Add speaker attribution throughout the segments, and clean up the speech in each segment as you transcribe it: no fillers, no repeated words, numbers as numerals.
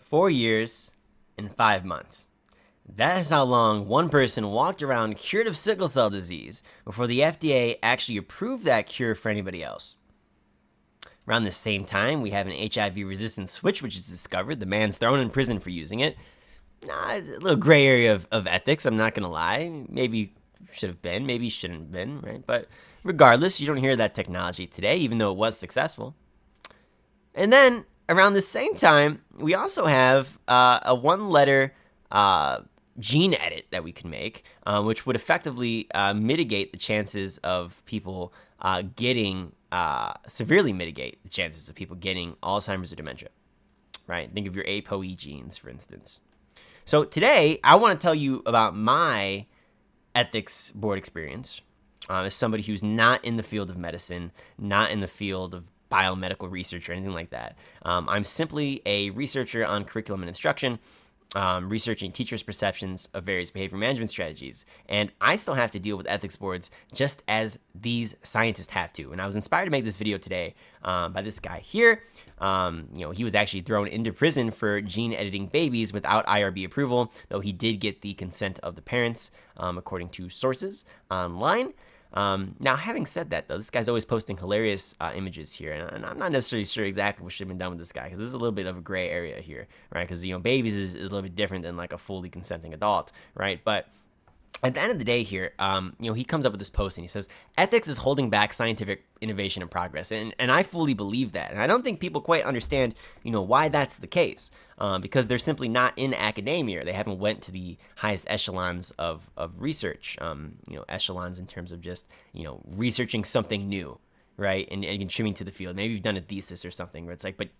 Speaker 1: 4 years and 5 months. That is how long one person walked around cured of sickle cell disease before the FDA actually approved that cure for anybody else. Around the same time, we have an HIV-resistant switch which is discovered. The man's thrown in prison for using it. It's a little gray area of ethics, I'm not going to lie. Maybe should have been, maybe shouldn't have been, right? But regardless, you don't hear that technology today, even though it was successful. And then, around the same time, we also have a one-letter gene edit that we can make, which would effectively mitigate the chances of people severely mitigate the chances of people getting Alzheimer's or dementia, right? Think of your ApoE genes, for instance. So today, I want to tell you about my ethics board experience as somebody who's not in the field of medicine, not in the field of biomedical research or anything like that. I'm simply a researcher on curriculum and instruction, researching teachers' perceptions of various behavior management strategies. And I still have to deal with ethics boards just as these scientists have to. And I was inspired to make this video today by this guy here. He was actually thrown into prison for gene editing babies without IRB approval, though he did get the consent of the parents, according to sources online. Now, having said that, though, this guy's always posting hilarious images here, and I'm not necessarily sure exactly what should have been done with this guy, because this is a little bit of a gray area here, right? Because, babies is a little bit different than like a fully consenting adult, right? But at the end of the day here, he comes up with this post and he says, ethics is holding back scientific innovation and progress. And I fully believe that. And I don't think people quite understand, why that's the case, because they're simply not in academia. They haven't went to the highest echelons of research, echelons in terms of just, researching something new, right? And contributing to the field. Maybe you've done a thesis or something where it's like, but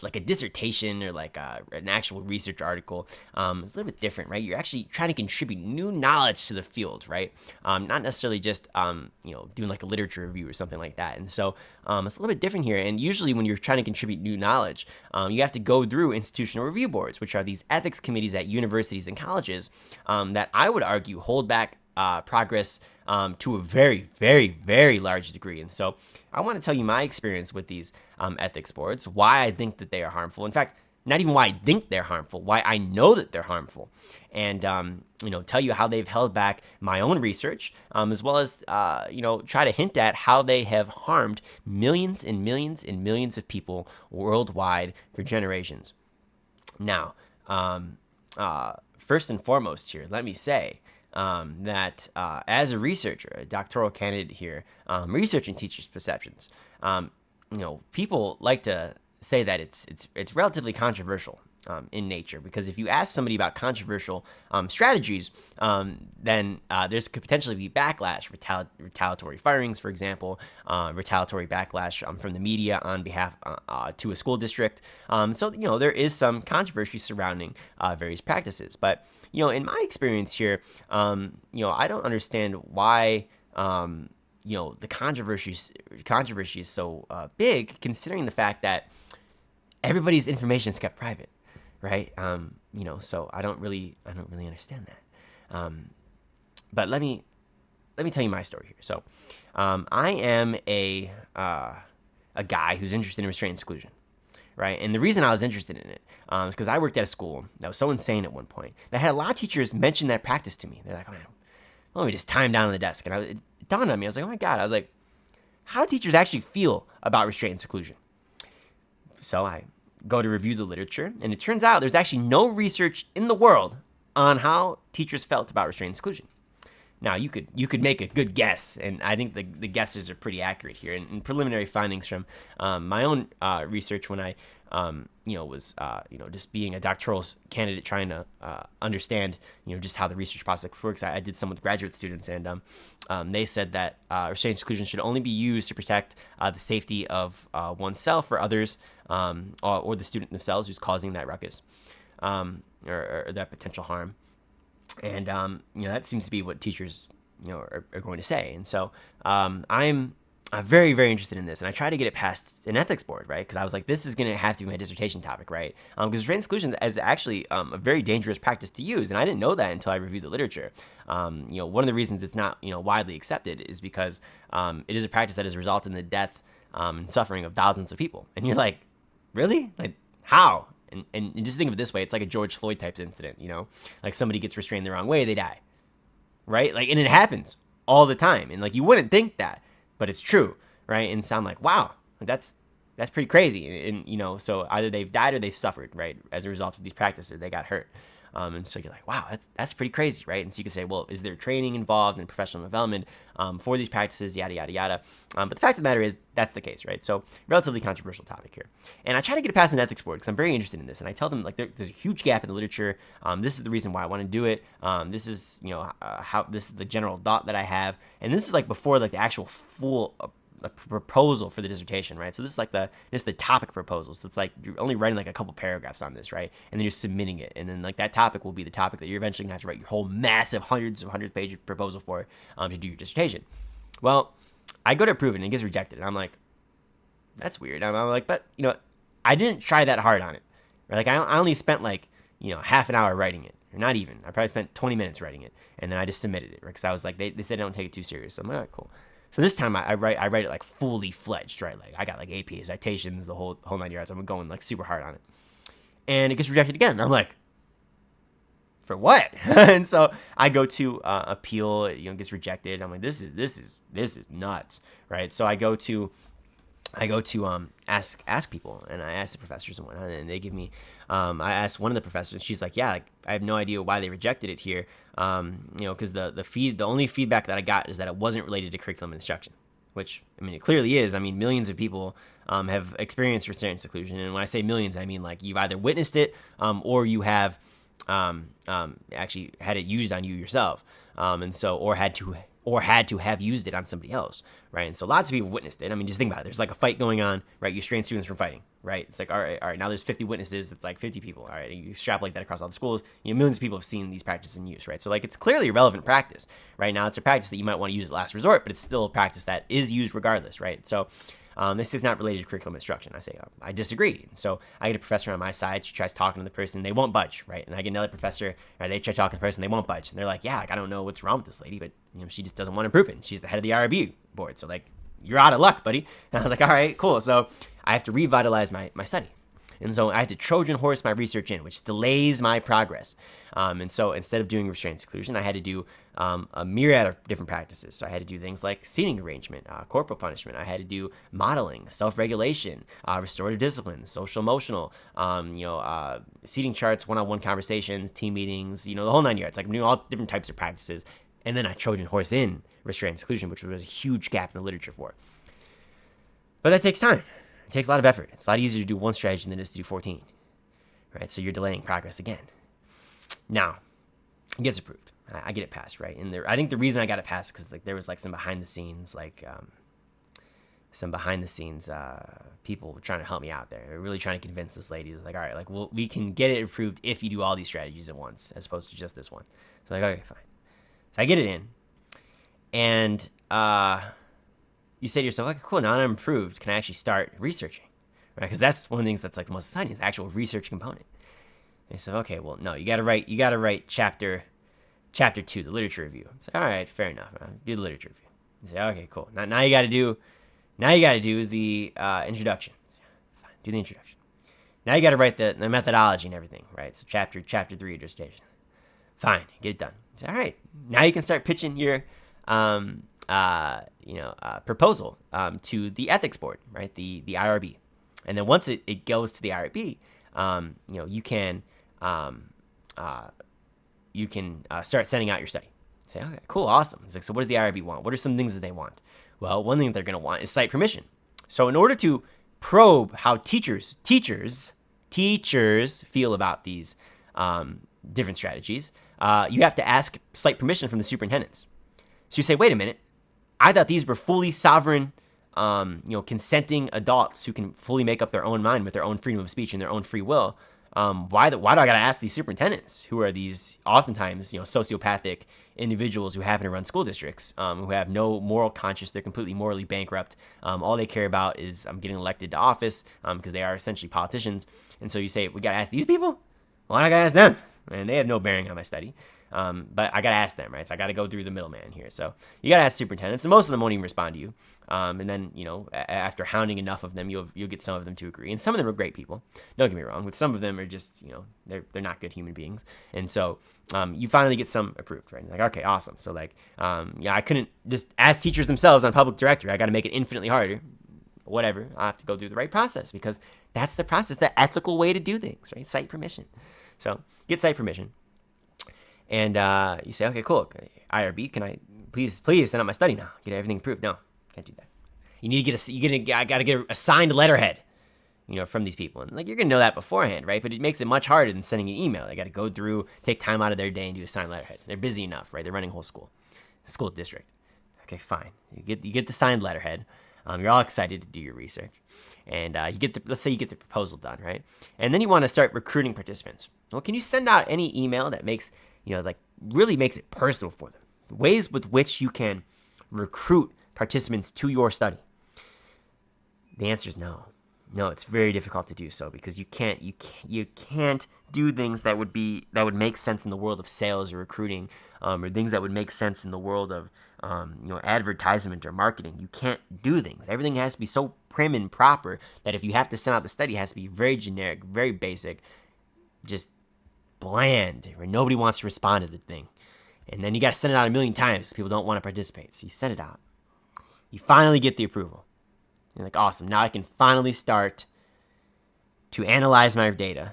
Speaker 1: like a dissertation or like an actual research article, it's a little bit different, right? You're actually trying to contribute new knowledge to the field, right? Not necessarily just, doing like a literature review or something like that. And so it's a little bit different here. And usually when you're trying to contribute new knowledge, you have to go through institutional review boards, which are these ethics committees at universities and colleges that I would argue hold back progress to a very, very, very large degree. And so I want to tell you my experience with these ethics boards, why I think that they are harmful. In fact, not even why I think they're harmful, why I know that they're harmful. And, tell you how they've held back my own research, as well as, try to hint at how they have harmed millions and millions and millions of people worldwide for generations. Now, first and foremost here, let me say, that as a researcher, a doctoral candidate here, researching teachers' perceptions, people like to say that it's relatively controversial in nature, because if you ask somebody about controversial strategies, then there's could potentially be backlash, retaliatory firings, for example, retaliatory backlash from the media on behalf to a school district. So there is some controversy surrounding various practices, but in my experience here, I don't understand why the controversy is so big, considering the fact that everybody's information is kept private, right? So I don't really understand that. But let me tell you my story here. So I am a guy who's interested in restraint exclusion, right? And the reason I was interested in it is because I worked at a school that was so insane at one point that had a lot of teachers mention that practice to me. They're like, oh, man, let me just time down on the desk. And it dawned on me. I was like, oh my God. I was like, how do teachers actually feel about restraint and seclusion? So I go to review the literature, and it turns out there's actually no research in the world on how teachers felt about restraint and seclusion. Now, you could make a good guess, and I think the guesses are pretty accurate here. And preliminary findings from my own research when I was just being a doctoral candidate trying to understand just how the research process works. I did some with graduate students, and they said that restraint and seclusion should only be used to protect the safety of oneself or others, or the student themselves who's causing that ruckus or that potential harm. And, that seems to be what teachers, are going to say. And so I'm very, very interested in this. And I try to get it past an ethics board, right? Because I was like, this is going to have to be my dissertation topic, right? Because restraint exclusion is actually a very dangerous practice to use. And I didn't know that until I reviewed the literature. One of the reasons it's not, widely accepted is because it is a practice that has resulted in the death and suffering of thousands of people. And you're like, really? Like, how? And just think of it this way. It's like a George Floyd type incident, like somebody gets restrained the wrong way, they die, right? Like, and it happens all the time. And like, you wouldn't think that, but it's true, right? And sound like, wow, that's pretty crazy. And so either they've died or they suffered, right? As a result of these practices, they got hurt. And so you're like, wow, that's pretty crazy, right? And so you can say, well, is there training involved in professional development for these practices, yada, yada, yada. But the fact of the matter is that's the case, right? So relatively controversial topic here. And I try to get it past an ethics board because I'm very interested in this. And I tell them, like, there's a huge gap in the literature. This is the reason why I want to do it. This is, how this is the general thought that I have. And this is like before like the actual full a proposal for the dissertation, right? So this is the topic proposal. So it's like you're only writing like a couple paragraphs on this, right? And then you're submitting it, and then like that topic will be the topic that you're eventually gonna have to write your whole massive hundreds page proposal for to do your dissertation. Well, I go to approve it and it gets rejected, and I'm like, that's weird. I'm like, but I didn't try that hard on it, right? Like I only spent like half an hour writing it, or not even. I probably spent 20 minutes writing it, and then I just submitted it, right? Because I was like, they said don't take it too serious. So I'm like, all right, cool. So this time I write it like fully fledged, right? Like I got like AP, citations, the whole 9 yards. I'm going like super hard on it, and it gets rejected again. I'm like, for what? And so I go to appeal. It gets rejected. I'm like, this is nuts, right? So I go to ask people, and I ask the professors and whatnot, and they give me. I asked one of the professors, and she's like, yeah, like, I have no idea why they rejected it here. Because the only feedback that I got is that it wasn't related to curriculum instruction, which, I mean, it clearly is. I mean, millions of people have experienced restraint seclusion, and when I say millions, I mean like you've either witnessed it or you have actually had it used on you yourself, and so or had to have used it on somebody else, right? And so lots of people witnessed it. I mean, just think about it. There's like a fight going on, right? You restrain students from fighting, right? It's like, all right, now there's 50 witnesses. It's like 50 people, all right? And you extrapolate that across all the schools. Millions of people have seen these practices in use, right? So like, it's clearly a relevant practice, right? Now it's a practice that you might want to use at last resort, but it's still a practice that is used regardless, right? So this is not related to curriculum instruction. I say, I disagree. So I get a professor on my side. She tries talking to the person. They won't budge, right? And I get another professor, or they try talking to the person. They won't budge. And they're like, yeah, like, I don't know what's wrong with this lady, but she just doesn't want to improve it. She's the head of the IRB board. So like, you're out of luck, buddy. And I was like, all right, cool. So I have to revitalize my study. And so I had to Trojan horse my research in, which delays my progress. And so instead of doing restraint seclusion, I had to do a myriad of different practices. So I had to do things like seating arrangement, corporal punishment. I had to do modeling, self-regulation, restorative discipline, social emotional, seating charts, one-on-one conversations, team meetings, the whole 9 yards. Like I'm doing all different types of practices. And then I Trojan horse in restraint seclusion, which was a huge gap in the literature for it. But that takes time. It takes a lot of effort. It's a lot easier to do one strategy than it is to do 14, right? So you're delaying progress again. Now, it gets approved. I get it passed, right? And I think the reason I got it passed is because like there was like some behind the scenes, people were trying to help me out there. They're really trying to convince this lady. It was like, all right, like, well, we can get it approved if you do all these strategies at once, as opposed to just this one. So like, okay, fine. So I get it in, and you say to yourself, okay, cool, now I'm approved. Can I actually start researching, right? Because that's one of the things that's like the most exciting is the actual research component. And so, okay, well, no, you got to write chapter 2, the literature review. It's like, all right, fair enough. Do the literature review. You say, okay, cool. Now you got to do the introduction. Fine, do the introduction. Now you got to write the methodology and everything, right? So chapter 3 dissertation. Fine, get it done. Say, all right, now you can start pitching your proposal to the ethics board, right? The IRB. And then once it goes to the IRB, you can start sending out your study. Say, okay, cool, awesome. It's like, so what does the IRB want? What are some things that they want? Well, one thing they're going to want is site permission. So in order to probe how teachers feel about these different strategies, you have to ask site permission from the superintendents. So you say, wait a minute, I thought these were fully sovereign, consenting adults who can fully make up their own mind with their own freedom of speech and their own free will. Why do I got to ask these superintendents, who are these oftentimes, sociopathic individuals who happen to run school districts, who have no moral conscience, they're completely morally bankrupt. All they care about is getting elected to office because they are essentially politicians. And so you say, we got to ask these people? Why not got to ask them? And they have no bearing on my study. But I got to ask them, right? So I got to go through the middleman here. So you got to ask superintendents, and most of them won't even respond to you. And then, after hounding enough of them, you'll get some of them to agree. And some of them are great people. Don't get me wrong. But some of them are just, they're not good human beings. And so you finally get some approved, right? Like, okay, awesome. So like, I couldn't just ask teachers themselves on public directory. I got to make it infinitely harder. Whatever. I have to go through the right process because that's the process, the ethical way to do things, right? Site permission. So get site permission. And you say, okay, cool. IRB, can I please send out my study now? Get everything approved? No, can't do that. You need to I got to get a signed letterhead, from these people. And like, you're going to know that beforehand, right? But it makes it much harder than sending an email. They got to go through, take time out of their day and do a signed letterhead. They're busy enough, right? They're running a whole school district. Okay, fine. You get the signed letterhead. You're all excited to do your research. And let's say you get the proposal done, right? And then you want to start recruiting participants. Well, can you send out any email that makes, really makes it personal for them? Ways with which you can recruit participants to your study. The answer is no. No, it's very difficult to do so because you can't do things that would make sense in the world of sales or recruiting, or things that would make sense in the world of advertisement or marketing. You can't do things. Everything has to be so prim and proper that if you have to send out the study, it has to be very generic, very basic, just bland, where nobody wants to respond to the thing. And then you got to send it out a million times because people don't want to participate. So you send it out. You finally get the approval. You're like, awesome. Now I can finally start to analyze my data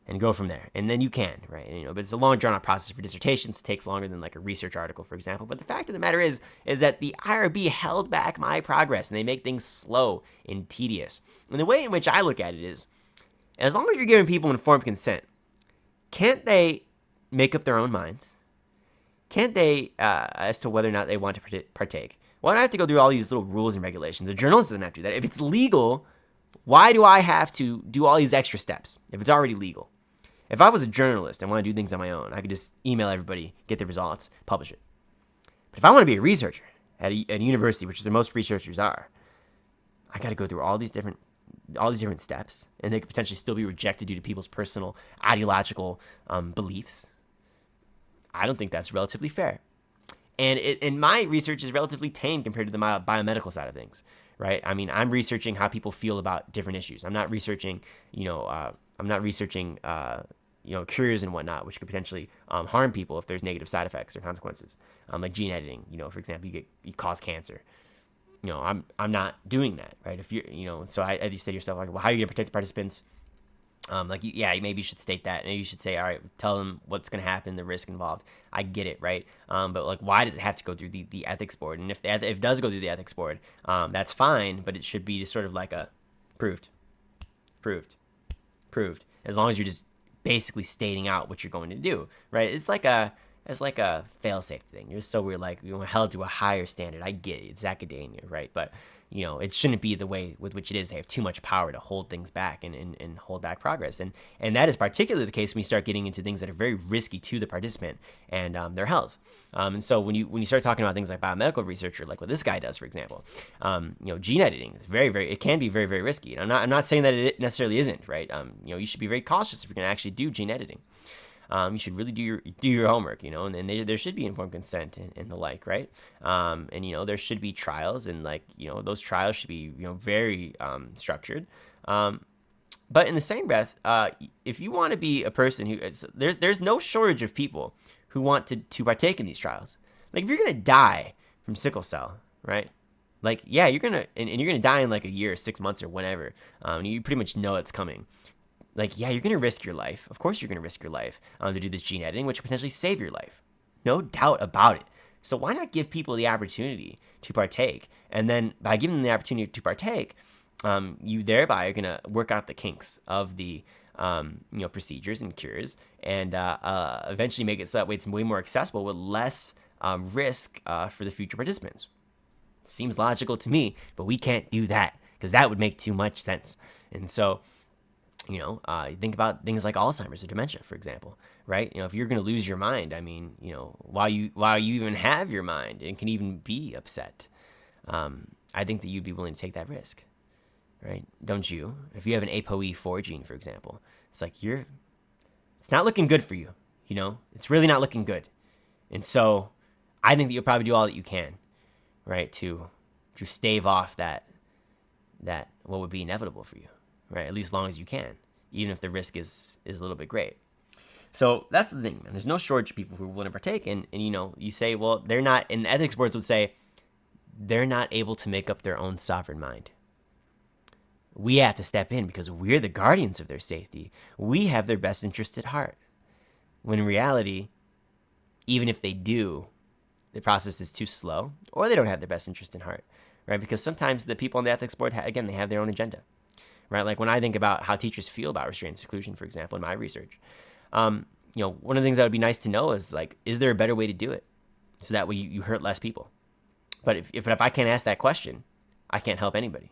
Speaker 1: and go from there. And then you can, right? But it's a long drawn-out process for dissertations. It takes longer than like a research article, for example. But the fact of the matter is that the IRB held back my progress, and they make things slow and tedious. And the way in which I look at it is, as long as you're giving people informed consent, can't they make up their own minds? Can't they, as to whether or not they want to partake? Why do I have to go through all these little rules and regulations? A journalist doesn't have to do that. If it's legal, why do I have to do all these extra steps if it's already legal? If I was a journalist and want to do things on my own, I could just email everybody, get the results, publish it. But if I want to be a researcher at a university, which is where most researchers are, I got to go through all these different steps, and they could potentially still be rejected due to people's personal ideological beliefs. I don't think that's relatively fair. And my research is relatively tame compared to the biomedical side of things, right? I mean, I'm researching how people feel about different issues. I'm not researching, cures and whatnot, which could potentially harm people if there's negative side effects or consequences. Like gene editing, for example, you cause cancer. I'm not doing that, right? If so I just say to yourself, like, well, how are you gonna protect the participants? Maybe you should state that. Maybe you should say, all right, tell them what's going to happen, the risk involved. I get it, right? But like, why does it have to go through the ethics board? And if it does go through the ethics board, that's fine, but it should be just sort of like a proved. As long as you're just basically stating out what you're going to do, right? It's like a fail-safe thing. You're so we're like, held to a higher standard. I get it. It's academia, right? But it shouldn't be the way with which it is. They have too much power to hold things back and hold back progress. And that is particularly the case when you start getting into things that are very risky to the participant and their health. And so when you start talking about things like biomedical research, or like what this guy does, for example, gene editing is it can be very, very risky. And I'm not saying that it necessarily isn't, right? You should be very cautious if you're going to actually do gene editing. You should really do your homework, and there should be informed consent and the like, right? And there should be trials, and those trials should be very structured. But in the same breath, if you want to be a person who there's no shortage of people who want to partake in these trials. Like if you're gonna die from sickle cell, right? Like you're gonna die in like a year, 6 months, or whenever. You pretty much know it's coming. Like, you're going to risk your life. Of course you're going to risk your life to do this gene editing, which will potentially save your life. No doubt about it. So why not give people the opportunity to partake? And then by giving them the opportunity to partake, you thereby are going to work out the kinks of the procedures and cures, and eventually make it so that way it's way more accessible with less risk for the future participants. Seems logical to me, but we can't do that because that would make too much sense. And so think about things like Alzheimer's or dementia, for example, right? If you're going to lose your mind, I mean, while you even have your mind and can even be upset, I think that you'd be willing to take that risk, right? Don't you? If you have an ApoE4 gene, for example, it's like it's not looking good for you. It's really not looking good. And so I think that you'll probably do all that you can, right, to stave off that what would be inevitable for you, right, at least as long as you can, even if the risk is a little bit great. So that's the thing, man. There's no shortage of people who are willing to partake. And you say, well, they're not, and the ethics boards would say, they're not able to make up their own sovereign mind. We have to step in because we're the guardians of their safety. We have their best interest at heart. When in reality, even if they do, the process is too slow, or they don't have their best interest in heart, right? Because sometimes the people on the ethics board, again, they have their own agenda, right? Like when I think about how teachers feel about restraint and seclusion, for example, in my research, one of the things that would be nice to know is like, is there a better way to do it? So that way you hurt less people. But if I can't ask that question, I can't help anybody.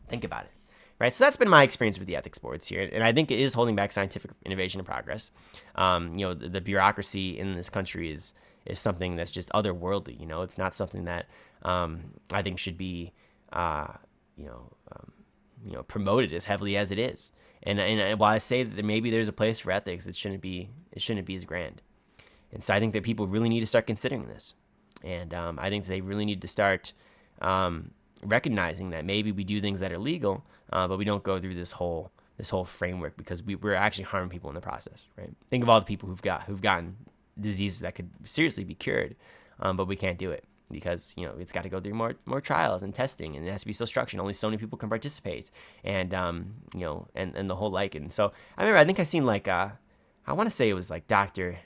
Speaker 1: Think about it, right? So that's been my experience with the ethics boards here, and I think it is holding back scientific innovation and progress. The bureaucracy in this country is something that's just otherworldly. It's not something that I think should be promoted as heavily as it is. And while I say that maybe there's a place for ethics, it shouldn't be as grand. And so I think that people really need to start considering this, and I think that they really need to start recognizing that maybe we do things that are legal, but we don't go through this whole framework because we're actually harming people in the process, right? Think of all the people who've gotten diseases that could seriously be cured, but we can't do it because it's got to go through more trials and testing, and it has to be so structured. Only so many people can participate, and and the whole like. And so I think I seen like I want to say it was like Dr.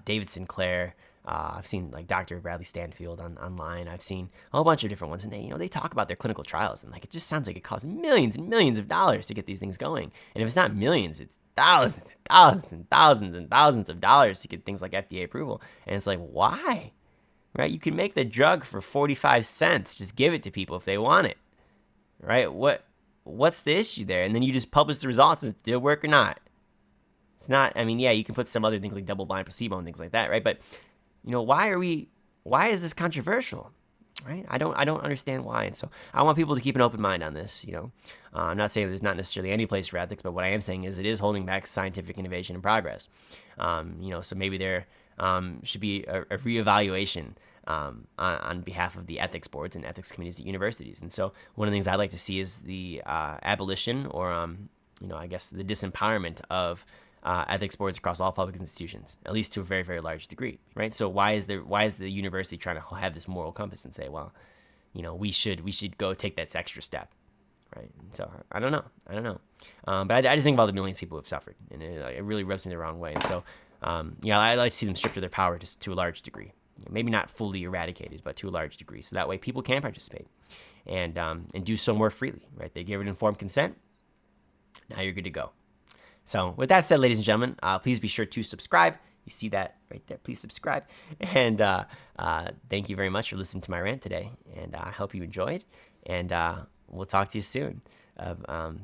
Speaker 1: David Sinclair. I've seen like Dr. Bradley Stanfield online. I've seen a whole bunch of different ones, and they talk about their clinical trials, and like it just sounds like it costs millions and millions of dollars to get these things going. And if it's not millions, it's thousands and thousands and thousands and thousands of dollars to get things like FDA approval. And it's like, why? Right? You can make the drug for 45 cents. Just give it to people if they want it. Right? What's the issue there? And then you just publish the results and did it work or not? It's not, you can put some other things like double-blind placebo and things like that, right? But why is this controversial, right? I don't understand why. And so I want people to keep an open mind on this. I'm not saying there's not necessarily any place for ethics, but what I am saying is it is holding back scientific innovation and progress. So maybe there should be a reevaluation on behalf of the ethics boards and ethics committees at universities. And so one of the things I'd like to see is the abolition or, I guess the disempowerment of ethics boards across all public institutions, at least to a very, very large degree, right? So why is the university trying to have this moral compass and say, well, we should go take that extra step, right? And so I don't know, but I just think of all the millions of people who have suffered, and it really rubs me the wrong way. And so I like to see them stripped of their power just to a large degree, maybe not fully eradicated, but to a large degree, so that way people can participate and do so more freely, right? They give it informed consent. Now you're good to go. So with that said, ladies and gentlemen, please be sure to subscribe. You see that right there. Please subscribe. And thank you very much for listening to my rant today. And I hope you enjoyed. And we'll talk to you soon.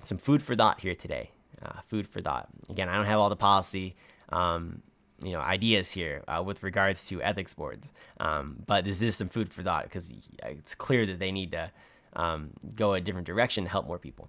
Speaker 1: Some food for thought here today. Food for thought. Again, I don't have all the policy ideas here with regards to ethics boards. But this is some food for thought because it's clear that they need to go a different direction to help more people.